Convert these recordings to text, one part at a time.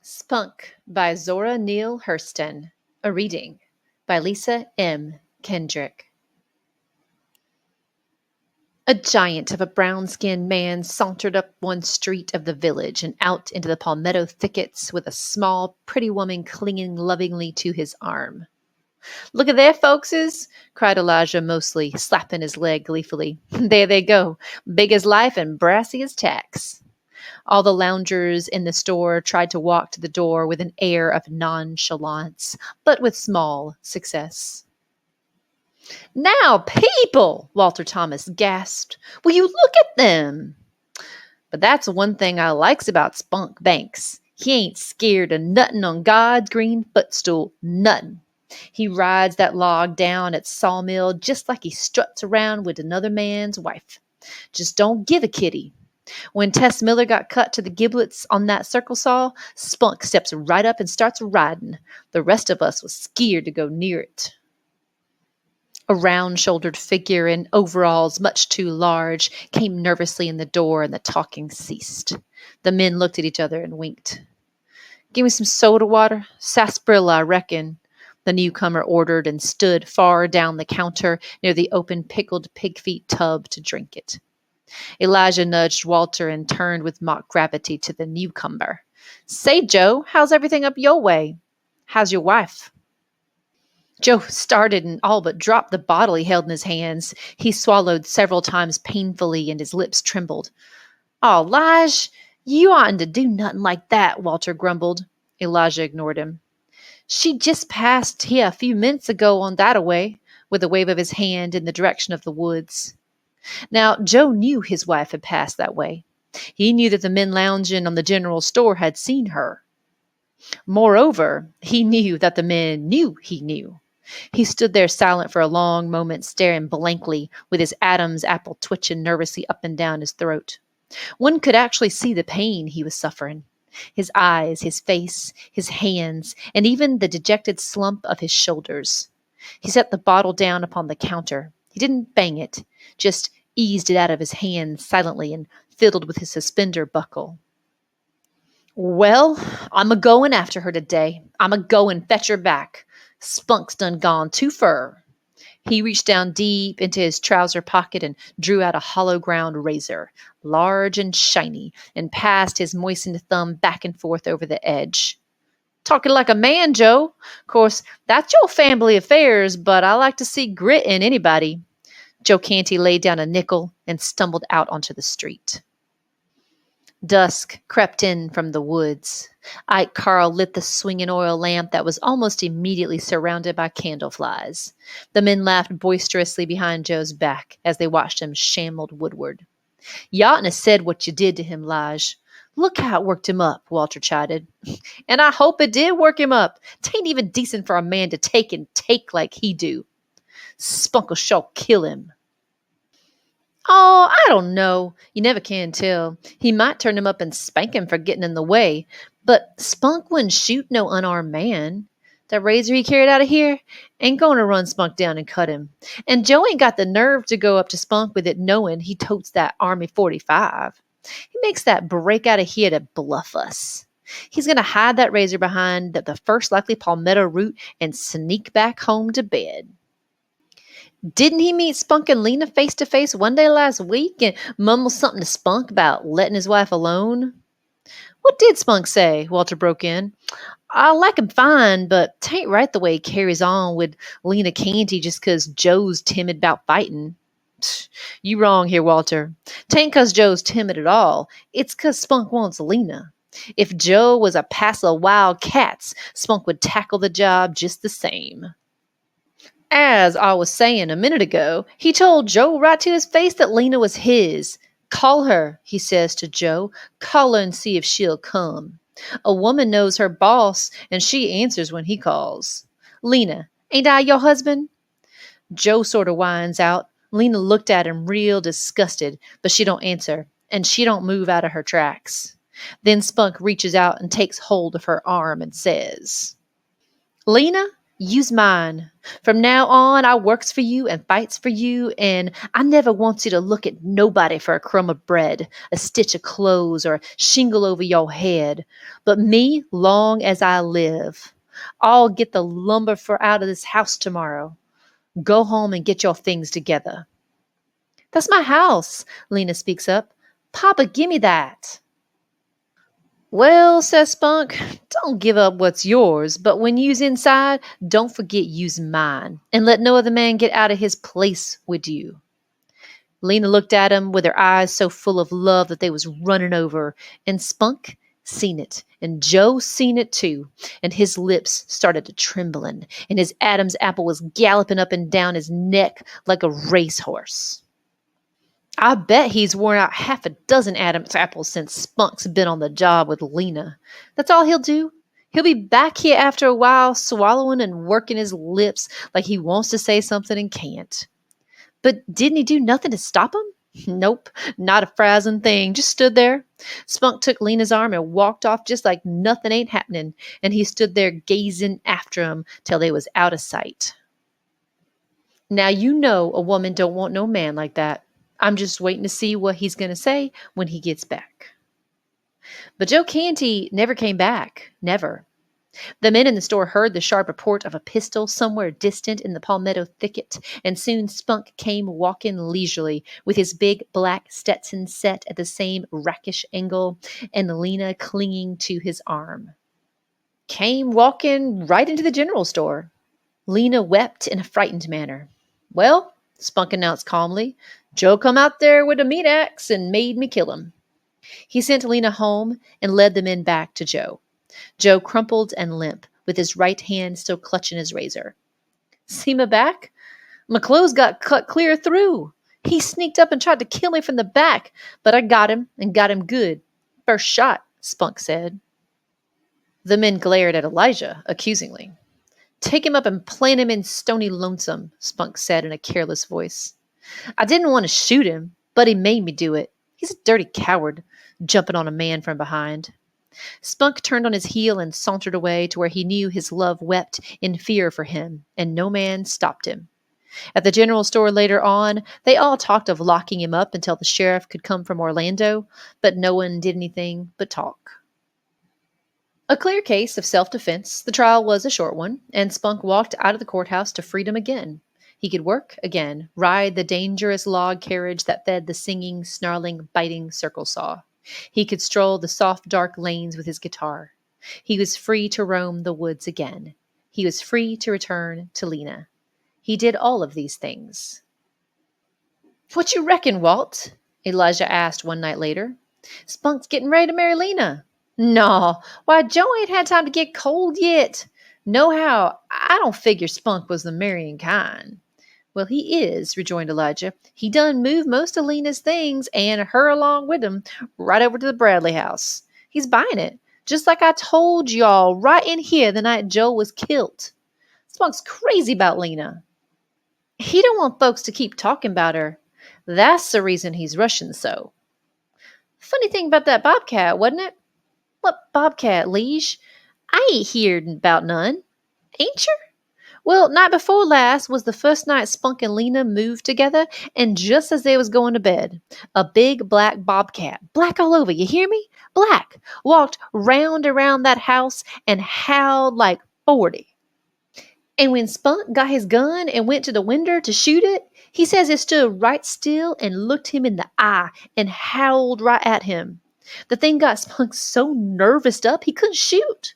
Spunk by Zora Neale Hurston. A reading by Lisa M. Kendrick. A giant of a brown-skinned man sauntered up one street of the village and out into the palmetto thickets with a small, pretty woman clinging lovingly to his arm. "Look at there, folkses!" cried Elijah Mosley, slapping his leg gleefully. "There they go, big as life and brassy as tacks." All the loungers in the store tried to walk to the door with an air of nonchalance, but with small success. "Now, people!" Walter Thomas gasped. "Will you look at them?" But that's one thing I likes about Spunk Banks. He ain't scared of nuttin' on God's green footstool. Nuttin'. He rides that log down at sawmill just like he struts around with another man's wife. Just don't give a kitty. When Tess Miller got cut to the giblets on that circle saw, Spunk steps right up and starts riding. The rest of us was skeered to go near it. A round-shouldered figure in overalls much too large came nervously in the door, and the talking ceased. The men looked at each other and winked. "Give me some soda water. Sarsaparilla, I reckon," the newcomer ordered and stood far down the counter near the open pickled pig feet tub to drink it. Elijah nudged Walter and turned with mock gravity to the newcomer. "Say, Joe, how's everything up your way? How's your wife?" Joe started and all but dropped the bottle he held in his hands. He swallowed several times painfully and his lips trembled. "Aw, Lige, you oughtn't to do nothing like that," Walter grumbled. Elijah ignored him. "She just passed here a few minutes ago on that-a-way," with a wave of his hand in the direction of the woods. Now, Joe knew his wife had passed that way. He knew that the men lounging on the general store had seen her. Moreover, he knew that the men knew he knew. He stood there silent for a long moment, staring blankly, with his Adam's apple twitching nervously up and down his throat. One could actually see the pain he was suffering. His eyes, his face, his hands, and even the dejected slump of his shoulders. He set the bottle down upon the counter. He didn't bang it, just eased it out of his hand silently and fiddled with his suspender buckle. "Well, I'm a-goin' after her today. I'm a-go and fetch her back. Spunk's done gone too fur." He reached down deep into his trouser pocket and drew out a hollow-ground razor, large and shiny, and passed his moistened thumb back and forth over the edge. "Talking like a man, Joe. Course, that's your family affairs, but I like to see grit in anybody." Joe Canty laid down a nickel and stumbled out onto the street. Dusk crept in from the woods. Ike Carl lit the swinging oil lamp that was almost immediately surrounded by candle flies. The men laughed boisterously behind Joe's back as they watched him shambled woodward. "You oughtn't have said what you did to him, Lige." "Look how it worked him up," Walter chided. "And I hope it did work him up. 'Tain't even decent for a man to take and take like he do. Spunk'll sure kill him." "Oh, I don't know. You never can tell. He might turn him up and spank him for getting in the way. But Spunk wouldn't shoot no unarmed man. That razor he carried out of here ain't going to run Spunk down and cut him. And Joe ain't got the nerve to go up to Spunk with it knowing he totes that Army 45. He makes that break out of here to bluff us. He's going to hide that razor behind the first likely palmetto root and sneak back home to bed." "Didn't he meet Spunk and Lena face to face one day last week and mumble something to Spunk about letting his wife alone?" "What did Spunk say?" Walter broke in. "I like him fine, but 'tain't right the way he carries on with Lena Canty just 'cause Joe's timid about fighting." "You wrong here, Walter. 'Tain't 'cause Joe's timid at all. It's 'cause Spunk wants Lena. If Joe was a passel of wild cats, Spunk would tackle the job just the same. As I was saying a minute ago, he told Joe right to his face that Lena was his. 'Call her,' he says to Joe. 'Call her and see if she'll come.' A woman knows her boss, and she answers when he calls. 'Lena, ain't I your husband?' Joe sort of whines out. Lena looked at him real disgusted, but she don't answer, and she don't move out of her tracks. Then Spunk reaches out and takes hold of her arm and says, 'Lena, Use mine. From now on, I works for you and fights for you, and I never wants you to look at nobody for a crumb of bread, a stitch of clothes, or a shingle over your head. But me, long as I live. I'll get the lumber for out of this house tomorrow. Go home and get your things together. That's my house, Lena speaks up. Papa, gimme that. Well, says Spunk, don't give up what's yours, but when you's inside, don't forget you's mine, and let no other man get out of his place with you. Lena looked at him with her eyes so full of love that they was running over, and Spunk seen it, and Joe seen it too, and his lips started to trembling, and his Adam's apple was galloping up and down his neck like a racehorse. I bet he's worn out half a dozen Adam's apples since Spunk's been on the job with Lena. That's all he'll do. He'll be back here after a while, swallowing and working his lips like he wants to say something and can't. But didn't he do nothing to stop him? Nope, not a frazzin' thing. Just stood there. Spunk took Lena's arm and walked off just like nothing ain't happening, and he stood there gazing after him till they was out of sight. Now you know a woman don't want no man like that. I'm just waiting to see what he's going to say when he gets back. But Joe Canty never came back. Never. The men in the store heard the sharp report of a pistol somewhere distant in the palmetto thicket, and soon Spunk came walking leisurely with his big black Stetson set at the same rakish angle, and Lena clinging to his arm. Came walking right into the general store. Lena wept in a frightened manner. Well, Spunk announced calmly, Joe come out there with a meat axe and made me kill him. He sent Lena home and led the men back to Joe. Joe crumpled and limp, with his right hand still clutching his razor. See my back? My clothes got cut clear through. He sneaked up and tried to kill me from the back, but I got him and got him good. First shot, Spunk said. The men glared at Elijah accusingly. Take him up and plant him in Stony Lonesome, Spunk said in a careless voice. I didn't want to shoot him, but he made me do it. He's a dirty coward, jumping on a man from behind. Spunk turned on his heel and sauntered away to where he knew his love wept in fear for him, and no man stopped him. At the general store later on, they all talked of locking him up until the sheriff could come from Orlando, but no one did anything but talk. A clear case of self-defense, the trial was a short one, and Spunk walked out of the courthouse to freedom again. He could work again, ride the dangerous log carriage that fed the singing, snarling, biting circle saw. He could stroll the soft, dark lanes with his guitar. He was free to roam the woods again. He was free to return to Lena. He did all of these things. What you reckon, Walt? Elijah asked one night later. Spunk's getting ready to marry Lena. No, why, Joe ain't had time to get cold yet. Nohow, I don't figure Spunk was the marrying kind. Well, he is, rejoined Elijah. He done moved most of Lena's things, and her along with him, right over to the Bradley house. He's buying it, just like I told y'all right in here the night Joe was killed. Spunk's crazy about Lena. He don't want folks to keep talking about her. That's the reason he's rushing so. Funny thing about that bobcat, wasn't it? What bobcat, Liege? I ain't heerd about none. Ain't yer? Well, night before last was the first night Spunk and Lena moved together, and just as they was going to bed, a big black bobcat, black all over, you hear me? Black, walked round around that house and howled like 40. And when Spunk got his gun and went to the window to shoot it, he says it stood right still and looked him in the eye and howled right at him. The thing got Spunk so nervous up he couldn't shoot.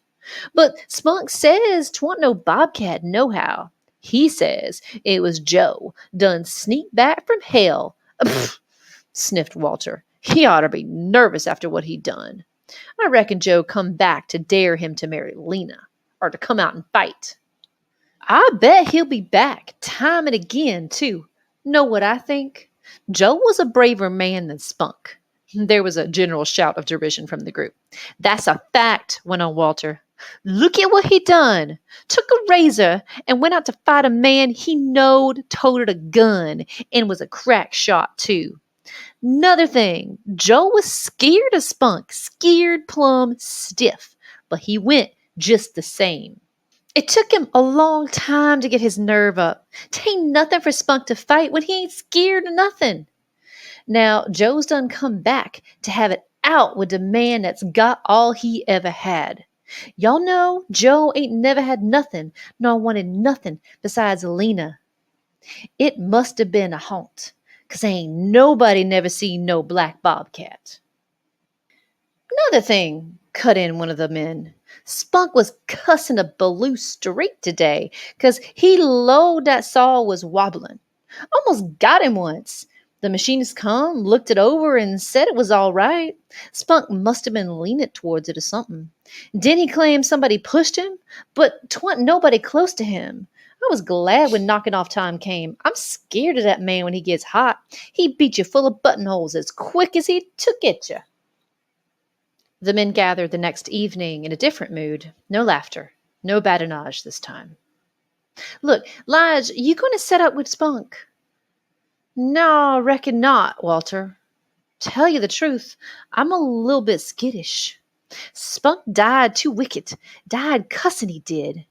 But Spunk says 'twant no bobcat nohow. He says it was Joe done sneaked back from hell. Pfft, sniffed Walter. He ought to be nervous after what he done. I reckon Joe come back to dare him to marry Lena, or to come out and fight. I bet he'll be back, time and again, too. Know what I think? Joe was a braver man than Spunk. There was a general shout of derision from the group. That's a fact, went on Walter. Look at what he done. Took a razor and went out to fight a man he knowed toted a gun and was a crack shot, too. 'Nother thing, Joe was scared of Spunk, scared plumb stiff, but he went just the same. It took him a long time to get his nerve up. Tain't nothing for Spunk to fight when he ain't scared of nothing. Now, Joe's done come back to have it out with the man that's got all he ever had. Y'all know Joe ain't never had nothing, nor wanted nothing besides Lena. It must have been a haunt, 'cause ain't nobody never seen no black bobcat. Another thing, cut in one of the men. Spunk was cussing a Baloo straight today, 'cause he lowed that saw was wobbling. Almost got him once. The machinist come, looked it over, and said it was all right. Spunk must have been leaning towards it or something. Then he claimed somebody pushed him, but 'twa'n't nobody close to him. I was glad when knocking off time came. I'm scared of that man when he gets hot. He beat you full of buttonholes as quick as he took at you. The men gathered the next evening in a different mood. No laughter, no badinage this time. Look, Lige, you going to set up with Spunk? No, reckon not, Walter. Tell you the truth, I'm a little bit skittish. Spunk died too wicked. Died cussing he did.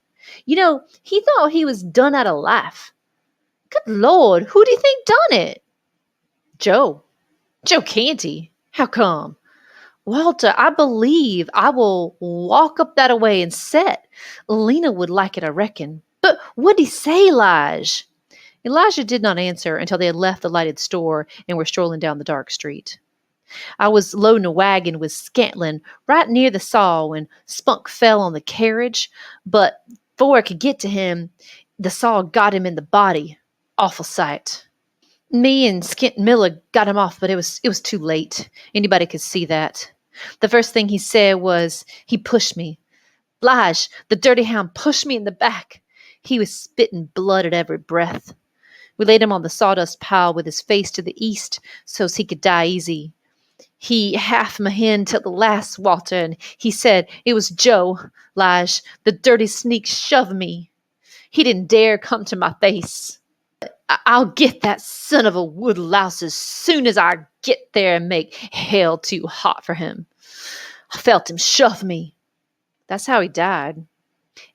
You know, he thought he was done out of life. Good Lord, who do you think done it? Joe. Joe Canty. How come? Walter, I believe I will walk up that away and set. Lena would like it, I reckon. But what'd he say, Lige? Elijah did not answer until they had left the lighted store and were strolling down the dark street. I was loading a wagon with Scantlin right near the saw when Spunk fell on the carriage, but before I could get to him, the saw got him in the body. Awful sight. Me and Skint Miller got him off, but it was too late. Anybody could see that. The first thing he said was, he pushed me. Lige, the dirty hound, pushed me in the back. He was spitting blood at every breath. We laid him on the sawdust pile with his face to the east so's he could die easy. He half my hen till the last, Walter, and he said it was Joe, Lige, the dirty sneak shoved me. He didn't dare come to my face. I'll get that son of a woodlouse as soon as I get there and make hell too hot for him. I felt him shove me. That's how he died.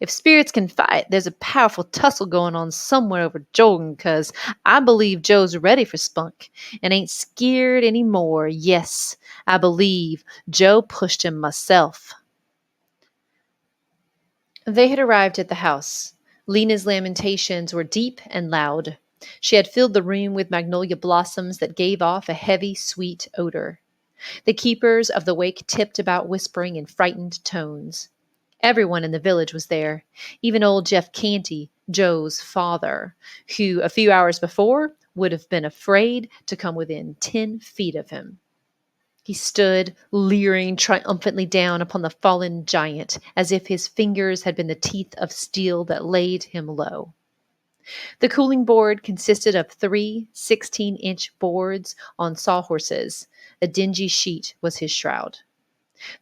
If spirits can fight, there's a powerful tussle going on somewhere over Jordan, 'cause I believe Joe's ready for Spunk and ain't scared any more. Yes, I believe Joe pushed him myself. They had arrived at the house. Lena's lamentations were deep and loud. She had filled the room with magnolia blossoms that gave off a heavy, sweet odor. The keepers of the wake tipped about whispering in frightened tones. Everyone in the village was there, even old Jeff Canty, Joe's father, who a few hours before would have been afraid to come within 10 feet of him. He stood, leering triumphantly down upon the fallen giant, as if his fingers had been the teeth of steel that laid him low. The cooling board consisted of 3 16-inch boards on sawhorses. A dingy sheet was his shroud.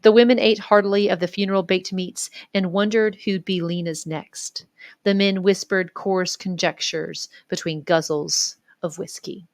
The women ate heartily of the funeral baked meats and wondered who'd be Lena's next. The men whispered coarse conjectures between guzzles of whiskey.